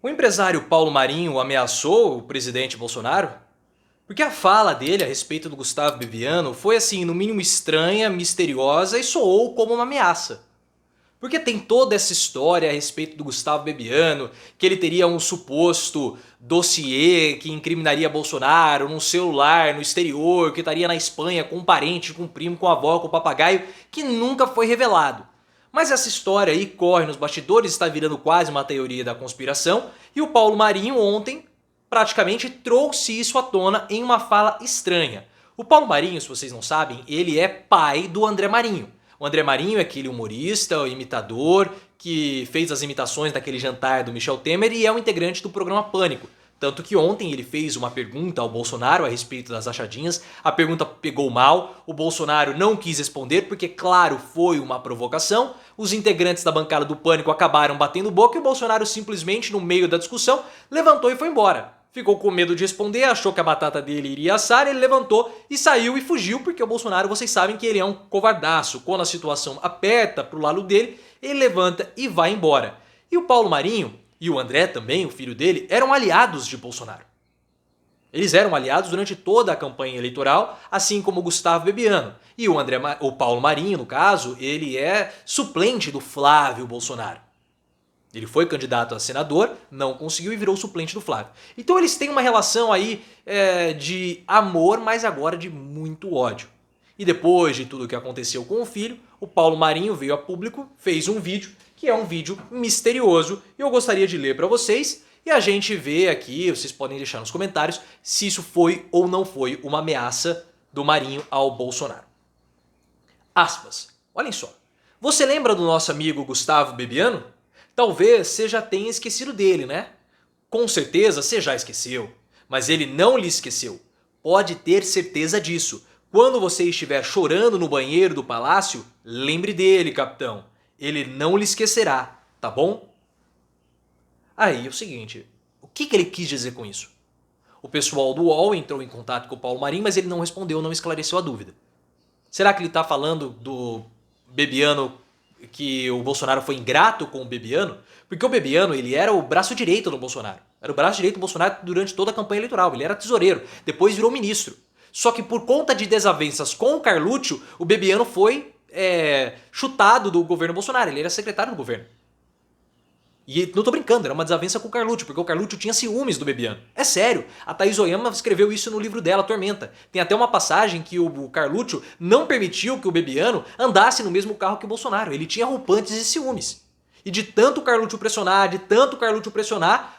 O empresário Paulo Marinho ameaçou o presidente Bolsonaro? Porque a fala dele a respeito do Gustavo Bebiano foi assim, no mínimo estranha, misteriosa e soou como uma ameaça. Porque tem toda essa história a respeito do Gustavo Bebiano, que ele teria um suposto dossiê que incriminaria Bolsonaro num celular no exterior, que estaria na Espanha com um parente, com um primo, com a avó, com o papagaio, que nunca foi revelado. Mas essa história aí corre nos bastidores, está virando quase uma teoria da conspiração, e o Paulo Marinho ontem praticamente trouxe isso à tona em uma fala estranha. O Paulo Marinho, se vocês não sabem, ele é pai do André Marinho. O André Marinho é aquele humorista, imitador, que fez as imitações daquele jantar do Michel Temer e é um integrante do programa Pânico. Tanto que ontem ele fez uma pergunta ao Bolsonaro a respeito das rachadinhas, a pergunta pegou mal, o Bolsonaro não quis responder porque, claro, foi uma provocação, os integrantes da bancada do Pânico acabaram batendo boca e o Bolsonaro simplesmente, no meio da discussão, levantou e foi embora. Ficou com medo de responder, achou que a batata dele iria assar, ele levantou e saiu e fugiu, porque o Bolsonaro, vocês sabem que ele é um covardaço. Quando a situação aperta pro lado dele, ele levanta e vai embora. E o Paulo Marinho e o André também, o filho dele, eram aliados de Bolsonaro. Eles eram aliados durante toda a campanha eleitoral, assim como o Gustavo Bebiano. E o Paulo Marinho, no caso, ele é suplente do Flávio Bolsonaro. Ele foi candidato a senador, não conseguiu e virou suplente do Flávio. Então eles têm uma relação aí de amor, mas agora de muito ódio. E depois de tudo o que aconteceu com o filho, o Paulo Marinho veio a público, fez um vídeo, que é um vídeo misterioso, e eu gostaria de ler para vocês, e a gente vê aqui, vocês podem deixar nos comentários, se isso foi ou não foi uma ameaça do Marinho ao Bolsonaro. Aspas. Olhem só. Você lembra do nosso amigo Gustavo Bebiano? Talvez você já tenha esquecido dele, né? Com certeza você já esqueceu. Mas ele não lhe esqueceu. Pode ter certeza disso. Quando você estiver chorando no banheiro do palácio, lembre dele, capitão. Ele não lhe esquecerá, tá bom? Aí, o seguinte, o que ele quis dizer com isso? O pessoal do UOL entrou em contato com o Paulo Marinho, mas ele não respondeu, não esclareceu a dúvida. Será que ele está falando do Bebiano, que o Bolsonaro foi ingrato com o Bebiano? Porque o Bebiano, ele era o braço direito do Bolsonaro. Era o braço direito do Bolsonaro durante toda a campanha eleitoral. Ele era tesoureiro, depois virou ministro. Só que por conta de desavenças com o Carluccio, o Bebiano foi chutado do governo Bolsonaro. Ele era secretário do governo. E não tô brincando, era uma desavença com o Carluccio, porque o Carluccio tinha ciúmes do Bebiano. É sério, a Thaís Oyama escreveu isso no livro dela, Tormenta. Tem até uma passagem que o Carluccio não permitiu que o Bebiano andasse no mesmo carro que o Bolsonaro. Ele tinha rompantes e ciúmes. E de tanto o Carluccio pressionar,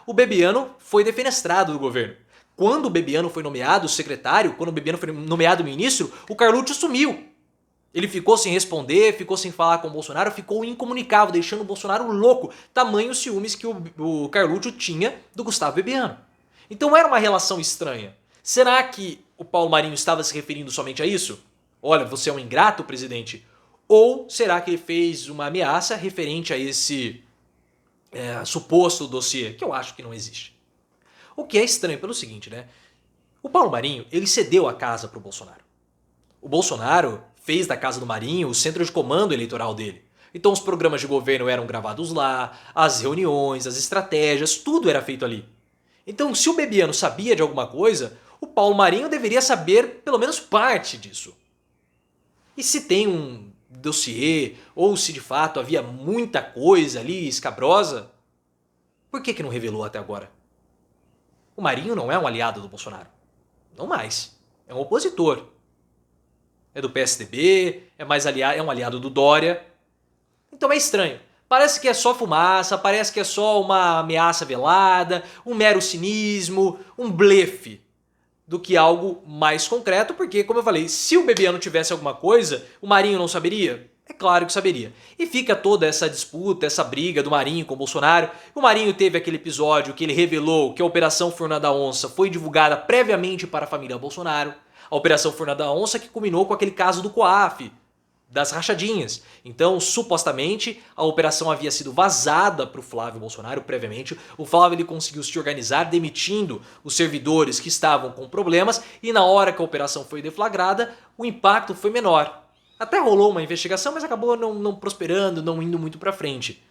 o Bebiano foi defenestrado do governo. Quando o Bebiano foi nomeado secretário, quando o Bebiano foi nomeado ministro, o Carluccio sumiu. Ele ficou sem responder, ficou sem falar com o Bolsonaro, ficou incomunicável, deixando o Bolsonaro louco. Tamanho ciúmes que o Carluccio tinha do Gustavo Bebiano. Então era uma relação estranha. Será que o Paulo Marinho estava se referindo somente a isso? Olha, você é um ingrato, presidente? Ou será que ele fez uma ameaça referente a esse suposto dossiê, que eu acho que não existe? O que é estranho pelo seguinte, né? O Paulo Marinho, ele cedeu a casa para o Bolsonaro. O Bolsonaro fez da casa do Marinho o centro de comando eleitoral dele. Então os programas de governo eram gravados lá, as reuniões, as estratégias, tudo era feito ali. Então se o Bebiano sabia de alguma coisa, o Paulo Marinho deveria saber pelo menos parte disso. E se tem um dossiê, ou se de fato havia muita coisa ali escabrosa, por que não revelou até agora? O Marinho não é um aliado do Bolsonaro. Não mais. É um opositor. É do PSDB, é um aliado do Dória. Então é estranho. Parece que é só fumaça, parece que é só uma ameaça velada, um mero cinismo, um blefe, do que algo mais concreto, porque, como eu falei, se o Bebiano tivesse alguma coisa, o Marinho não saberia? É claro que saberia. E fica toda essa disputa, essa briga do Marinho com o Bolsonaro. O Marinho teve aquele episódio que ele revelou que a Operação Furna da Onça foi divulgada previamente para a família Bolsonaro. A Operação Furna da Onça que culminou com aquele caso do COAF, das rachadinhas. Então, supostamente, a operação havia sido vazada para o Flávio Bolsonaro previamente. O Flávio ele conseguiu se organizar, demitindo os servidores que estavam com problemas, e na hora que a operação foi deflagrada, o impacto foi menor. Até rolou uma investigação, mas acabou não prosperando, não indo muito para frente.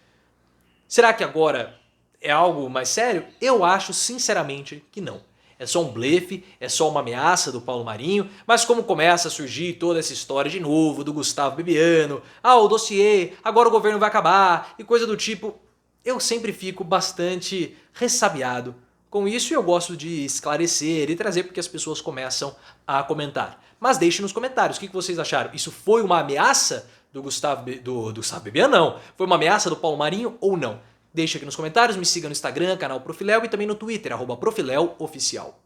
Será que agora é algo mais sério? Eu acho sinceramente que não. É só um blefe, é só uma ameaça do Paulo Marinho, mas como começa a surgir toda essa história de novo do Gustavo Bebiano, o dossiê, agora o governo vai acabar e coisa do tipo, eu sempre fico bastante ressabiado com isso e eu gosto de esclarecer e trazer porque as pessoas começam a comentar. Mas deixe nos comentários o que vocês acharam. Isso foi uma ameaça do Gustavo Bebiano? Não. Foi uma ameaça do Paulo Marinho ou não? Deixa aqui nos comentários, me siga no Instagram, canal Profiléu e também no Twitter, @ProfiléuOficial.